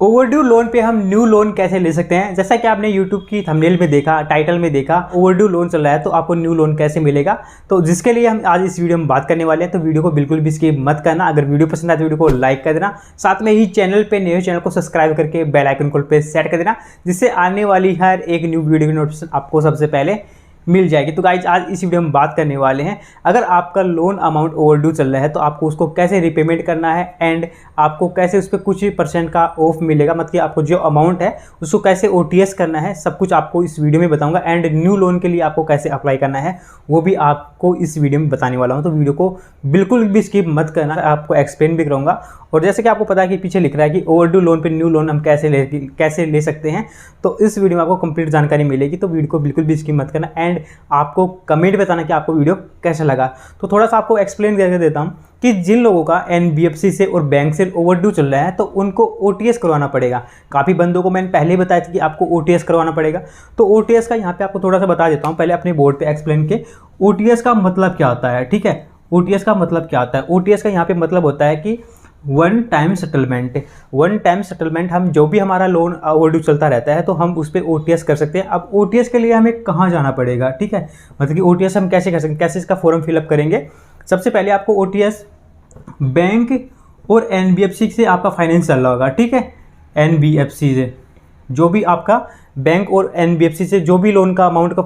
Overdue loan पे हम new loan कैसे ले सकते हैं। जैसा कि आपने यूट्यूब की थंबनेल में देखा, टाइटल में देखा, ओवरड्यू लोन चल रहा है तो आपको न्यू लोन कैसे मिलेगा, तो जिसके लिए हम आज इस वीडियो में बात करने वाले हैं। तो वीडियो को बिल्कुल भी स्किप मत करना। अगर वीडियो पसंद आए तो वीडियो को लाइक कर देना, साथ में ही चैनल पे नए चैनल को सब्सक्राइब करके बेल आइकन को पे सेट कर देना, जिससे आने वाली हर एक न्यू वीडियो की नोटिफिकेशन आपको सबसे पहले मिल जाएगी। तो गाइज आज इस वीडियो में बात करने वाले हैं, अगर आपका लोन अमाउंट ओवरड्यू चल रहा है तो आपको उसको कैसे रिपेमेंट करना है एंड आपको कैसे उस पर कुछ % का ऑफ मिलेगा, मतलब कि आपको जो अमाउंट है उसको कैसे OTS करना है, सब कुछ आपको इस वीडियो में बताऊंगा। एंड न्यू लोन के लिए आपको कैसे अप्लाई करना है वो भी आपको इस वीडियो में बताने वाला हूँ। तो वीडियो को बिल्कुल भी स्किप मत करना, आपको एक्सप्लेन भी करूँगा। और जैसे कि आपको पता है कि पीछे लिख रहा है कि ओवरड्यू लोन पे न्यू लोन हम कैसे ले सकते हैं, तो इस वीडियो में आपको कंप्लीट जानकारी मिलेगी। तो वीडियो को बिल्कुल भी स्किप मत करना एंड आपको कमेंट बताना कि आपको वीडियो कैसा लगा। तो थोड़ा सा आपको एक्सप्लेन करके देता हूँ कि जिन लोगों का NBFC से और बैंक से ओवरड्यू चल रहा है तो उनको OTS करवाना पड़ेगा। काफ़ी बंदों को मैंने पहले ही बताया था कि आपको OTS करवाना पड़ेगा। तो OTS का यहाँ पे आपको थोड़ा सा बता देता हूँ, पहले अपने बोर्ड पे एक्सप्लेन के OTS का मतलब क्या होता है। ठीक है, OTS का मतलब क्या होता है। OTS का यहाँ पे मतलब होता है कि वन टाइम सेटलमेंट। हम जो भी हमारा लोन ओवरड्यू चलता रहता है तो हम उस पर OTS कर सकते हैं। अब OTS के लिए हमें कहाँ जाना पड़ेगा, ठीक है, मतलब कि OTS हम कैसे कर सकते हैं, कैसे इसका फॉर्म फिलअप करेंगे। सबसे पहले आपको OTS बैंक और NBFC से आपका फाइनेंस चल रहा होगा, ठीक है, NBFC से जो भी आपका बैंक और NBFC से जो भी लोन का अमाउंट का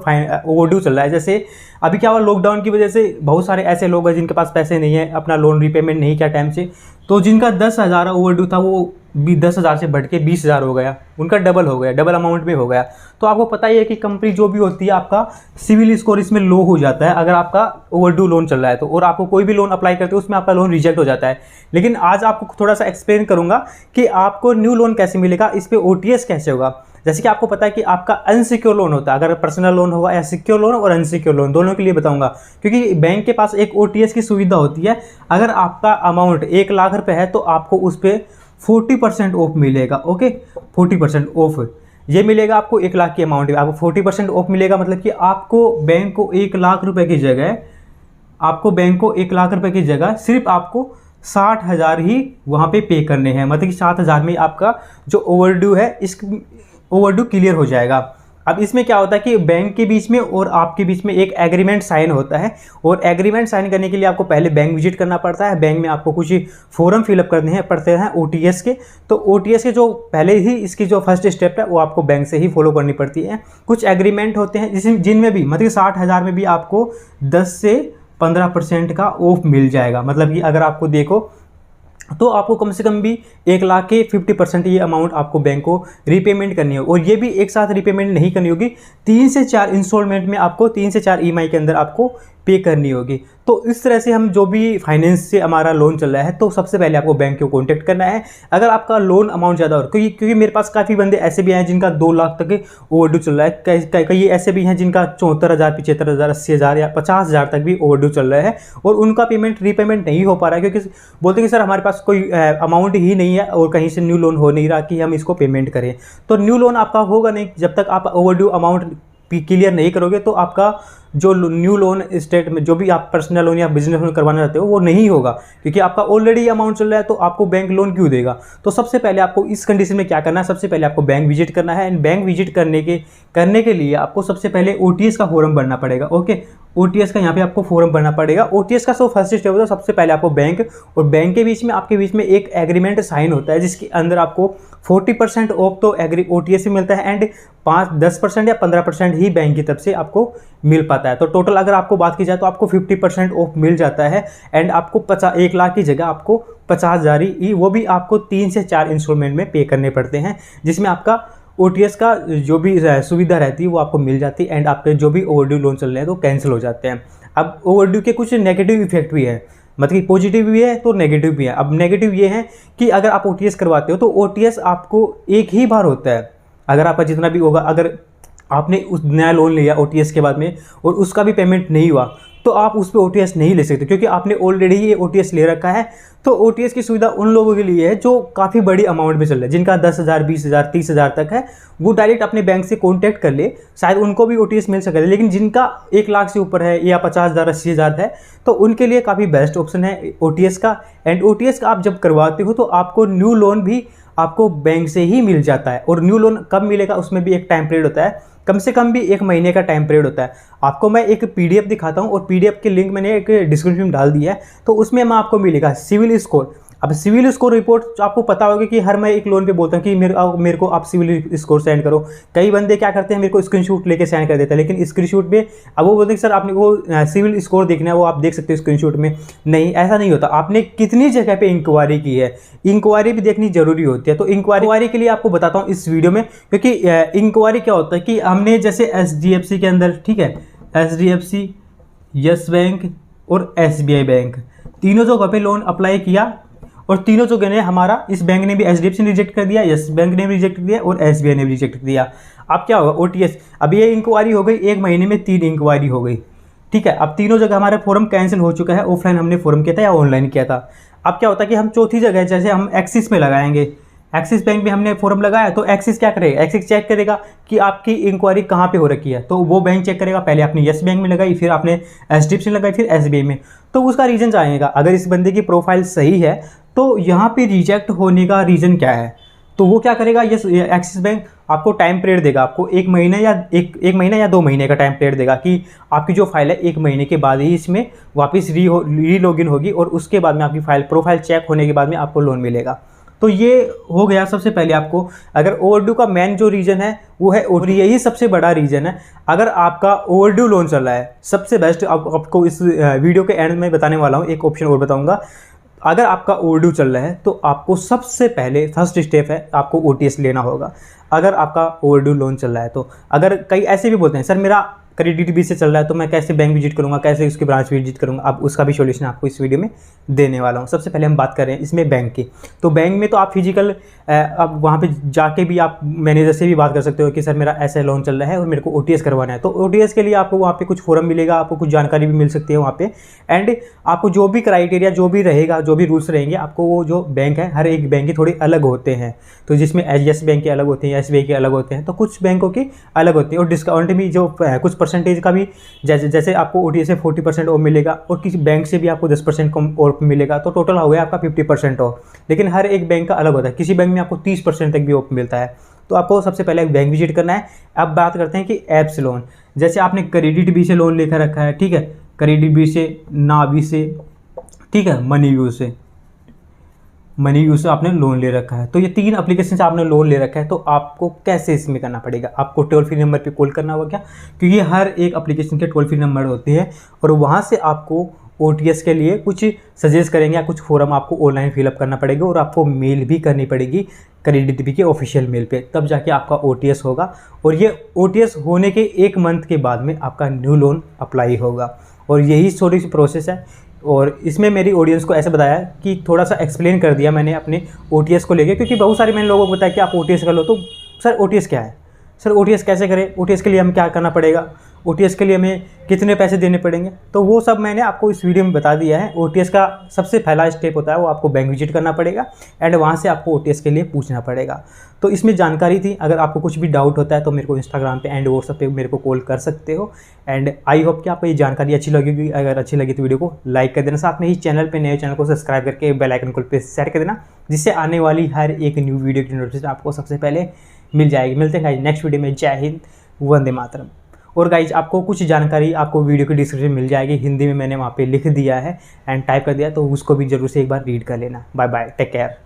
ओवरड्यू चल रहा है। जैसे अभी क्या हुआ, लॉकडाउन की वजह से बहुत सारे ऐसे लोग हैं जिनके पास पैसे नहीं है, अपना लोन रीपेमेंट नहीं किया टाइम से, तो जिनका 10,000 ओवरड्यू था वो भी 10,000 से बढ़ के 20,000 हो गया, उनका डबल हो गया, डबल अमाउंट में हो गया। तो आपको पता ही है कि कंपनी जो भी होती है आपका सिविल स्कोर इसमें लो हो जाता है अगर आपका ओवरड्यू लोन चल रहा है तो, और आपको कोई भी लोन अप्लाई करते हो उसमें आपका लोन रिजेक्ट हो जाता है। लेकिन आज आपको थोड़ा सा एक्सप्लेन करूंगा कि आपको न्यू लोन कैसे मिलेगा, इस पर OTS कैसे होगा। जैसे कि आपको पता है कि आपका अनसिक्योर लोन होता है, अगर पर्सनल लोन होगा या सिक्योर लोन और अनसिक्योर लोन दोनों के लिए बताऊंगा, क्योंकि बैंक के पास एक OTS की सुविधा होती है। अगर आपका अमाउंट 1 लाख रुपए है तो आपको उस पर 40% ऑफ मिलेगा। ओके, 40% ऑफ ये मिलेगा आपको 1 लाख की अमाउंट में, आपको 40% ऑफ मिलेगा। मतलब कि आपको बैंक को 1 लाख रुपए की जगह सिर्फ आपको 60,000 ही वहाँ पे करने हैं, मतलब कि 60,000 में आपका जो ओवरड्यू है इस ओवरड्यू क्लियर हो जाएगा। अब इसमें क्या होता है कि बैंक के बीच में और आपके बीच में एक एग्रीमेंट साइन होता है, और एग्रीमेंट साइन करने के लिए आपको पहले बैंक विजिट करना पड़ता है। बैंक में आपको कुछ फॉर्म फिलअप करने पड़ते हैं OTS के। तो OTS के जो पहले ही इसकी जो फर्स्ट स्टेप है वो आपको बैंक से ही फॉलो करनी पड़ती है। कुछ एग्रीमेंट होते हैं जिनमें भी मतलब 60,000 में भी आपको 10 से 15% का ऑफ मिल जाएगा। मतलब कि अगर आपको देखो तो आपको कम से कम भी 1 लाख के 50% ये अमाउंट आपको बैंक को रीपेमेंट करनी है, और ये भी एक साथ रीपेमेंट नहीं करनी होगी, 3 से 4 इंस्टॉलमेंट में आपको 3 से 4 EMI के अंदर आपको पे करनी होगी। तो इस तरह से हम जो भी फाइनेंस से हमारा लोन चल रहा है तो सबसे पहले आपको बैंक को कांटेक्ट करना है। अगर आपका लोन अमाउंट ज़्यादा हो, क्योंकि मेरे पास काफ़ी बंदे ऐसे भी हैं जिनका 2 लाख तक ओवरड्यू चल रहा है, कई ऐसे भी हैं जिनका 74,000, 75,000, 80,000 या 50,000 तक भी ओवरड्यू चल रहा है और उनका पेमेंट रीपेमेंट नहीं हो पा रहा है, क्योंकि बोलते हैं कि सर हमारे पास कोई अमाउंट ही नहीं है और कहीं से न्यू लोन हो नहीं रहा कि हम इसको पेमेंट करें। तो न्यू लोन आपका होगा नहीं जब तक आप ओवरड्यू अमाउंट क्लियर नहीं करोगे, तो आपका जो न्यू लोन स्टेट में जो भी आप पर्सनल लोन या बिजनेस लोन करवाना चाहते हो वो नहीं होगा, क्योंकि आपका ऑलरेडी अमाउंट चल रहा है तो आपको बैंक लोन क्यों देगा। तो सबसे पहले आपको इस कंडीशन में क्या करना है, सबसे पहले आपको बैंक विजिट करना है। एंड बैंक विजिट करने के लिए आपको सबसे पहले OTS का फॉर्म भरना पड़ेगा। ओके, OTS का यहाँ पे आपको फॉर्म भरना पड़ेगा। OTS का फर्स्ट स्टेप होता है, सबसे पहले आपको बैंक और बैंक के बीच में आपके बीच में एक एग्रीमेंट साइन होता है, जिसके अंदर आपको 40% ऑफ तो OTS से मिलता है एंड 10% या 15% ही बैंक की तरफ से आपको मिल पाता है। तो टोटल अगर आपको बात की जाए तो आपको 50% ऑफ मिल जाता है एंड आपको 1 लाख की जगह आपको 50,000 ही, वो भी आपको 3 से 4 इंस्टॉलमेंट में पे करने पड़ते हैं, जिसमें आपका OTS का जो भी सुविधा रहती है वो आपको मिल जाती है एंड आपके जो भी ओवरड्यू लोन चल रहे हैं तो कैंसिल हो जाते हैं। अब ओवरड्यू के कुछ नेगेटिव इफेक्ट भी है, मतलब कि पॉजिटिव भी है तो नेगेटिव भी है। अब नेगेटिव ये है कि अगर आप OTS करवाते हो तो OTS आपको एक ही बार होता है। अगर आपका जितना भी होगा, अगर आपने उस नया लोन लिया OTS के बाद में और उसका भी पेमेंट नहीं हुआ तो आप उस पर OTS नहीं ले सकते, क्योंकि आपने ऑलरेडी ये OTS ले रखा है। तो OTS की सुविधा उन लोगों के लिए है जो काफ़ी बड़ी अमाउंट में चल रहा है, जिनका 10,000, 20,000, 30,000 तक है, वो डायरेक्ट अपने बैंक से कांटेक्ट कर ले, शायद उनको भी OTS मिल सके। लेकिन जिनका 1 लाख से ऊपर है या 50,000, 80,000 है, तो उनके लिए काफ़ी बेस्ट ऑप्शन है OTS का। एंड OTS का आप जब करवाते हो तो आपको न्यू लोन भी आपको बैंक से ही मिल जाता है। और न्यू लोन कब मिलेगा उसमें भी एक टाइम पीरियड होता है, कम से कम भी 1 महीने का टाइम पीरियड होता है। आपको मैं एक पीडीएफ दिखाता हूँ और पीडीएफ की लिंक मैंने एक डिस्क्रिप्शन में डाल दिया है, तो उसमें मैं आपको मिलेगा सिविल स्कोर। अब सिविल स्कोर रिपोर्ट आपको पता होगा कि हर मैं एक लोन पे बोलता हूँ कि मेरे को आप सिविल स्कोर सेंड करो। कई बंदे क्या करते हैं, मेरे को स्क्रीनशॉट लेके सेंड कर देते हैं, लेकिन स्क्रीनशॉट पे अब वो बोलते हैं कि सर आपने वो सिविल स्कोर देखना है, वो आप देख सकते हो स्क्रीनशॉट में। नहीं, ऐसा नहीं होता। आपने कितनी जगह पे इंक्वायरी की है, इंक्वायरी भी देखनी जरूरी होती है। तो इंक्वायरी के लिए आपको बताता हूँ इस वीडियो में, क्योंकि इंक्वायरी क्या होता है कि हमने जैसे एचडीएफसी के अंदर, ठीक है, एचडीएफसी, यस बैंक और एसबीआई बैंक, तीनों जगह पे लोन अप्लाई किया और तीनों जगह ने हमारा, इस बैंक ने भी एचडीएफसी ने रिजेक्ट कर दिया, यस बैंक ने भी रिजेक्ट कर दिया और एसबीआई ने भी रिजेक्ट कर दिया। अब क्या होगा, ओटीएस, अब ये इंक्वायरी हो गई, 1 महीने में 3 इंक्वायरी हो गई, ठीक है। अब तीनों जगह हमारा फॉर्म कैंसिल हो चुका है, ऑफलाइन हमने फॉर्म किया था या ऑनलाइन किया था। अब क्या होता है कि हम चौथी जगह, जैसे हम एक्सिस में लगाएंगे, एक्सिस बैंक में हमने फॉर्म लगाया, तो एक्सिस क्या करेगा, एक्सिस चेक करेगा कि आपकी इंक्वायरी कहाँ पे हो रखी है, तो वो बैंक चेक करेगा। पहले आपने यस बैंक में लगाई, फिर आपने एचडीएफसी में लगाई, फिर एसबीआई में, तो उसका रीजन जाएगा। अगर इस बंदे की प्रोफाइल सही है तो यहाँ पे रिजेक्ट होने का रीज़न क्या है, तो वो क्या करेगा, ये एक्सिस बैंक आपको टाइम पीरियड देगा, आपको 1 महीना या 1 महीना या 2 महीने का टाइम पीरियड देगा कि आपकी जो फाइल है 1 महीने के बाद ही इसमें वापस री लॉगिन होगी और उसके बाद में आपकी प्रोफाइल चेक होने के बाद में आपको लोन मिलेगा। तो ये हो गया सबसे पहले आपको। अगर ओवरड्यू का मेन जो रीज़न है वो है, और यही सबसे बड़ा रीज़न है, अगर आपका ओवरड्यू लोन चल रहा है, सबसे बेस्ट आपको इस वीडियो के एंड में बताने वाला हूँ, एक ऑप्शन और बताऊँगा। अगर आपका ओवरड्यू चल रहा है तो आपको सबसे पहले फर्स्ट स्टेप है, आपको ओटीएस लेना होगा। अगर आपका ओवरड्यू लोन चल रहा है तो, अगर कई ऐसे भी बोलते हैं सर मेरा क्रेडिट बी से चल रहा है तो मैं कैसे बैंक विजिट करूंगा, कैसे उसकी ब्रांच विजिट करूंगा, अब उसका भी सॉल्यूशन आपको इस वीडियो में देने वाला हूं। सबसे पहले हम बात कर रहे हैं इसमें बैंक की। तो बैंक में तो आप फिजिकल अब वहाँ पे जाके भी आप मैनेजर से भी बात कर सकते हो कि सर मेरा ऐसा लोन चल रहा है और मेरे को ओटीएस करवाना है। तो ओटीएस के लिए आपको वहाँ पे कुछ फॉर्म मिलेगा, आपको कुछ जानकारी भी मिल सकती है वहाँ पे, एंड आपको जो भी क्राइटेरिया, जो भी रहेगा, जो भी रूल्स रहेंगे, आपको वो जो बैंक है, हर एक बैंक के थोड़े अलग होते हैं। तो जिसमें यस बैंक के अलग होते हैं, एसबीआई के अलग होते हैं, तो कुछ बैंकों के अलग होते हैं। और डिस्काउंट भी जो कुछ परसेंटेज का भी, जैसे आपको ओटीएस से 40% ऑफ मिलेगा और किसी बैंक से भी आपको 10% कम ऑफ मिलेगा, तो टोटल हो गया आपका 50% ऑफ। लेकिन हर एक बैंक का अलग होता है, किसी बैंक में आपको 30% तक भी ऑफ मिलता है। तो आपको सबसे पहले बैंक विजिट करना है। अब बात करते हैं कि ऐप्स लोन, जैसे आपने क्रेडिट बी से लोन लेकर रखा है, ठीक है, क्रेडिट बी से, नावी से, ठीक है, मनी यू से आपने लोन ले रखा है। तो ये 3 एप्लीकेशन से आपने लोन ले रखा है, तो आपको कैसे इसमें करना पड़ेगा, आपको टोल फ्री नंबर पे कॉल करना होगा क्या, क्योंकि हर एक एप्लीकेशन के टोल फ्री नंबर होते हैं और वहाँ से आपको ओटीएस के लिए कुछ सजेस्ट करेंगे या कुछ फॉर्म आपको ऑनलाइन फिलअप करना पड़ेगा और आपको मेल भी करनी पड़ेगी क्रेडिट बी के ऑफिशियल मेल पे, तब जाके आपका ओटीएस होगा। और ये ओटीएस होने के 1 मंथ के बाद में आपका न्यू लोन अप्लाई होगा। और यही थोड़ी सी प्रोसेस है। और इसमें मेरी ऑडियंस को ऐसे बताया कि थोड़ा सा एक्सप्लेन कर दिया मैंने अपने ओटीएस को लेके, क्योंकि बहुत सारे मैंने लोगों को बताया कि आप ओटीएस कर लो, तो सर ओटीएस क्या है, सर ओटीएस कैसे करें, ओटीएस के लिए हमें क्या करना पड़ेगा, ओटीएस के लिए हमें कितने पैसे देने पड़ेंगे, तो वो सब मैंने आपको इस वीडियो में बता दिया है। ओटीएस का सबसे पहला स्टेप होता है वो आपको बैंक विजिट करना पड़ेगा एंड वहाँ से आपको ओटीएस के लिए पूछना पड़ेगा। तो इसमें जानकारी थी। अगर आपको कुछ भी डाउट होता है तो मेरे को इंस्टाग्राम पे एंड व्हाट्सएप पे मेरे को कॉल कर सकते हो। एंड आई होप कि आपको ये जानकारी अच्छी लगेगी। अगर अच्छी लगी तो वीडियो को लाइक कर देना, साथ में ही चैनल पे नए चैनल को सब्सक्राइब करके बेल आइकन को पे सेट कर देना, जिससे आने वाली हर एक न्यू वीडियो की नोटिफिकेशन आपको सबसे पहले मिल जाएगी। मिलते हैं गाइज नेक्स्ट वीडियो में। जय हिंद, वंदे मातरम। और गाइज आपको कुछ जानकारी आपको वीडियो की डिस्क्रिप्शन मिल जाएगी, हिंदी में मैंने वहाँ पे लिख दिया है एंड टाइप कर दिया, तो उसको भी जरूर से एक बार रीड कर लेना। Bye bye, take care.